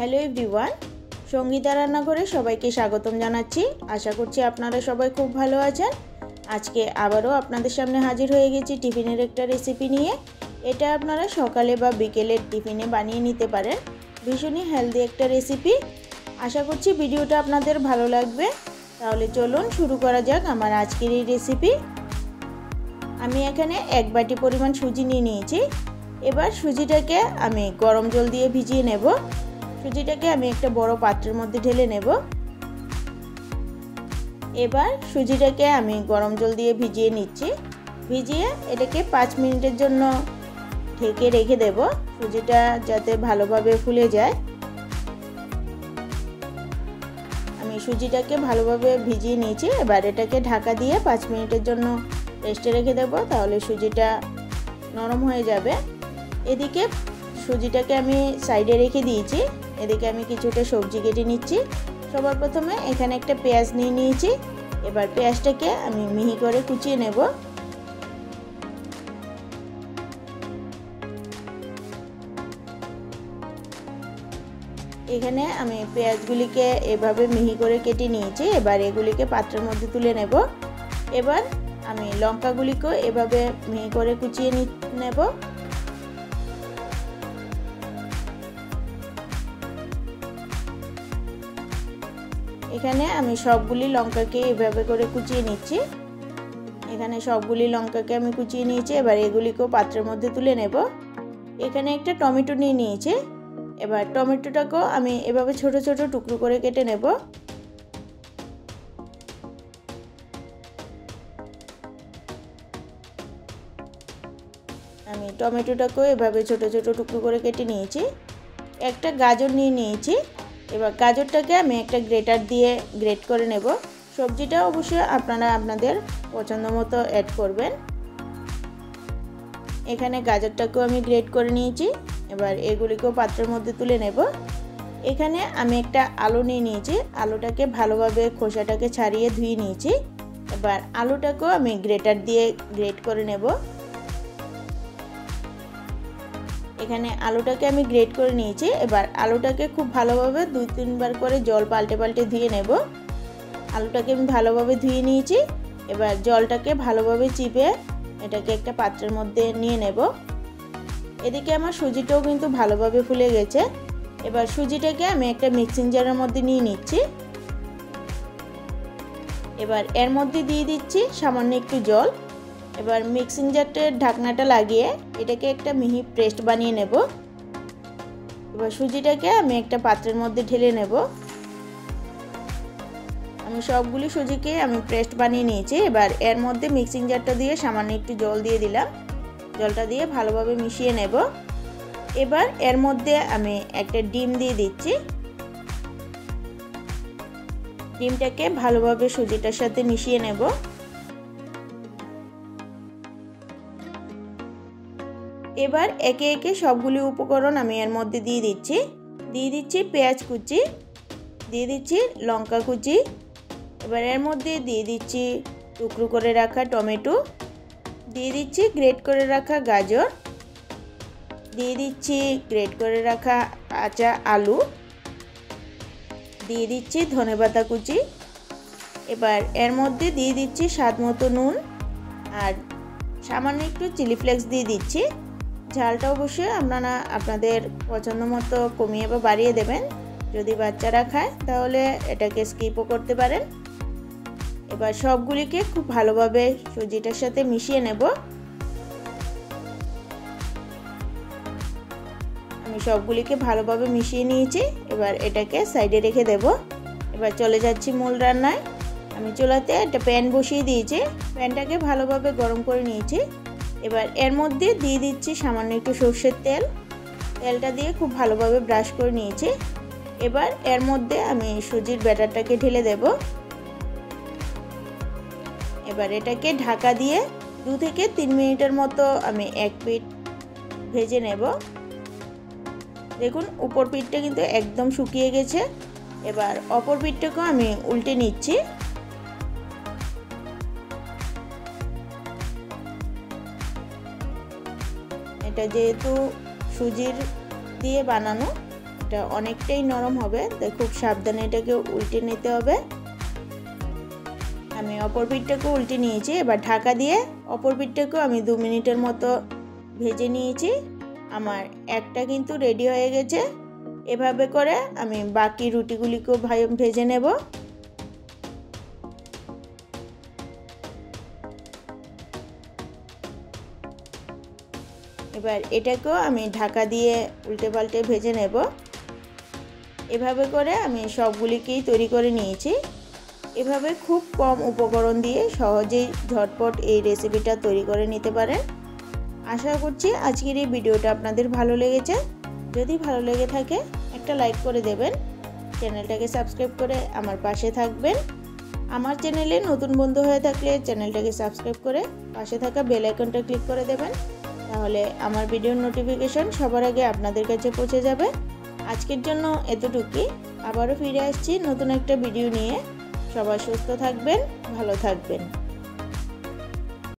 Hello everyone, Sangeeta রান্নাঘরে সবাইকে স্বাগতম জানাচ্ছি। আশা করছি আপনারা সবাই খুব ভালো আছেন। আজকে আবারও আপনাদের সামনে হাজির হয়ে গেছি টিফিনের একটা রেসিপি নিয়ে। এটা আপনারা সকালে বা বিকেলের টিফিনে বানিয়ে নিতে পারেন। ভীষণই হেলদি একটা রেসিপি। আশা করছি ভিডিওটা আপনাদের ভালো লাগবে। তাহলে চলুন শুরু করা যাক আমার আজকের এই রেসিপি। আমি এখানে 1 বাটি পরিমাণ সুজি নিয়ে নিয়েছি। এবার সুজিটাকে আমি গরম জল দিয়ে ভিজিয়ে নেব। সুজিটাকে আমি একটা বড় পাত্রের মধ্যে ঢেলে নেব। এবার সুজিটাকে আমি গরম জল দিয়ে ভিজিয়ে নিচ্ছি। ভিজিয়ে এটাকে 5 মিনিটের জন্য ঢেকে রেখে দেব, সুজিটা যাতে ভালোভাবে ফুলে যায়। আমি সুজিটাকে ভালোভাবে ভিজিয়ে নিয়েছি। এবার এটাকে ঢাকা দিয়ে 5 মিনিটের জন্য রেস্টে রেখে দেব, তাহলে সুজিটা নরম হয়ে যাবে। এদিকে সুজিটাকে আমি সাইডে রেখে দিয়েছি। এদিকে আমি কিছুটা সবজি কেটে নিচ্ছি। সবার প্রথমে এখানে একটা পেঁয়াজ নিয়ে নিয়েছি। এবার পেঁয়াজটাকে আমি মিহি করে কুচিয়ে নেব। এখানে আমি পেঁয়াজগুলিকে এভাবে মিহি করে কেটে নিয়েছি। এবার এগুলিকে পাত্রের মধ্যে তুলে নেব। এবার আমি লঙ্কাগুলিকেও এভাবে মিহি করে কুচিয়ে নেব। এখানে আমি সবগুলি লঙ্কাকে এভাবে করে কুচিয়ে নিচ্ছি। এখানে সবগুলি লঙ্কাকে আমি কুচিয়ে নিয়েছি। এবার এগুলিকেও পাত্রের মধ্যে তুলে নেব। এখানে একটা টমেটো নিয়ে নিয়েছি। এবার টমেটোটাকেও আমি এভাবে ছোট ছোট টুকরো করে কেটে নেব। আমি টমেটোটাকেও এভাবে ছোট ছোট টুকরো করে কেটে নিয়েছি। একটা গাজর নিয়ে নিয়েছি। এবার গাজরটাকে আমি একটা গ্রেটার দিয়ে গ্রেট করে নেব। সবজিটা অবশ্যই আপনারা আপনাদের পছন্দ মতো অ্যাড করবেন। এখানে গাজরটাকেও আমি গ্রেট করে নিয়েছি। এবার এগুলিকেও পাত্রের মধ্যে তুলে নেব। এখানে আমি একটা আলু নিয়ে নিয়েছি। আলুটাকে ভালোভাবে খোসাটাকে ছাড়িয়ে ধুয়ে নিয়েছি। এবার আলুটাকেও আমি গ্রেটার দিয়ে গ্রেট করে নেব। এখানে আলুটাকে আমি গ্রেট করে নিয়েছি। এবার আলুটাকে খুব ভালোভাবে 2-3 বার করে জল পাল্টে পাল্টে ধুয়ে নেব। আলুটাকে আমি ভালোভাবে ধুয়ে নিয়েছি। এবার জলটাকে ভালোভাবে চিপে এটাকে একটা পাত্রের মধ্যে নিয়ে নেব। এদিকে আমার সুজিটাও কিন্তু ভালোভাবে ফুলে গেছে। এবার সুজিটাকে আমি একটা মিক্সিং জারের মধ্যে নিয়ে নিচ্ছি। এবার এর মধ্যে দিয়ে দিচ্ছি সামান্য একটু জল। এবার মিক্সিং জারটার ঢাকনাটা লাগিয়ে এটাকে একটা মিহি পেস্ট বানিয়ে নেব। এবার সুজিটাকে আমি একটা পাত্রের মধ্যে ঢেলে নেব। আমি সবগুলি সুজিকে আমি পেস্ট বানিয়ে নিয়েছি। এবার এর মধ্যে মিক্সিং জারটা দিয়ে সামান্য একটু জল দিয়ে দিলাম। জলটা দিয়ে ভালোভাবে মিশিয়ে নেব। এবার এর মধ্যে আমি একটা ডিম দিয়ে দিচ্ছি। ডিমটাকে ভালোভাবে সুজিটার সাথে মিশিয়ে নেব। এবার একে একে সবগুলি উপকরণ আমি এর মধ্যে দিয়ে দিচ্ছি পেঁয়াজ কুচি, দিয়ে দিচ্ছি লঙ্কা কুচি। এবার এর মধ্যে দিয়ে দিচ্ছি টুকরো করে রাখা টমেটো, দিয়ে দিচ্ছি গ্রেট করে রাখা গাজর, দিয়ে দিচ্ছি গ্রেট করে রাখা কাঁচা আলু, দিয়ে দিচ্ছি ধনেপাতা কুচি। এবার এর মধ্যে দিয়ে দিচ্ছি স্বাদ মতো নুন আর সামান্য একটু চিলি ফ্লেক্স দিয়ে দিচ্ছি। ঝালটা অবশ্যই আপনারা আপনাদের পছন্দ মতো কমিয়ে বা বাড়িয়ে দেবেন। যদি বাচ্চারা খায় তাহলে এটাকে স্কিপও করতে পারেন। এবার সবগুলিকে খুব ভালোভাবে সুজিটার সাথে মিশিয়ে নেব। আমি সবগুলিকে ভালোভাবে মিশিয়ে নিয়েছি। এবার এটাকে সাইডে রেখে দেব। এবার চলে যাচ্ছি মূল রান্নায়। আমি চুলাতে একটা প্যান বসিয়ে দিয়েছি। প্যানটাকে ভালোভাবে গরম করে নিয়েছি। এবার এর মধ্যে দিয়ে দিচ্ছি সামান্য একটু সর্ষের তেল। তেলটা দিয়ে খুব ভালোভাবে ব্রাশ করে নিয়েছি। এবার এর মধ্যে আমি সুজির ব্যাটারটাকে ঢেলে দেব। এবার এটাকে ঢাকা দিয়ে 2 থেকে 3 মিনিটের মতো আমি এক পিঠ ভেজে নেব। দেখুন উপর পিঠটা কিন্তু একদম শুকিয়ে গেছে। এবার অপর পিঠটাকেও আমি উল্টে নিচ্ছি। এটা যেহেতু সুজির দিয়ে বানানো, এটা অনেকটাই নরম হবে, তাই খুব সাবধানে এটাকে উল্টে নিতে হবে। আমি অপর পিঠটাকেও উল্টে নিয়েছি। এবার ঢাকা দিয়ে অপর পিঠটাকেও আমি 2 মিনিটের মতো ভেজে নিয়েছি। আমার একটা কিন্তু রেডি হয়ে গেছে। এভাবে করে আমি বাকি রুটিগুলিকেও ভেজে নেব। এবার এটাকেও আমি ঢাকা দিয়ে উল্টে পাল্টে ভেজে নেব। এভাবে করে আমি সবগুলিকেই তৈরি করে নিয়েছি। এভাবে খুব কম উপকরণ দিয়ে সহজেই ঝটপট এই রেসিপিটা তৈরি করে নিতে পারেন। আশা করছি আজকের এই ভিডিওটা আপনাদের ভালো লেগেছে। যদি ভালো লেগে থাকে একটা লাইক করে দেবেন, চ্যানেলটাকে সাবস্ক্রাইব করে আমার পাশে থাকবেন। আমার চ্যানেলে নতুন বন্ধু হয়ে থাকলে চ্যানেলটাকে সাবস্ক্রাইব করে পাশে থাকা বেল আইকনটা ক্লিক করে দেবেন, তাহলে আমার ভিডিওর নোটিফিকেশন সবার আগে আপনাদের কাছে পৌঁছে যাবে। আজকের জন্য এতটুকুই। আবারও ফিরে আসছি নতুন একটা ভিডিও নিয়ে। সবাই সুস্থ থাকবেন, ভালো থাকবেন।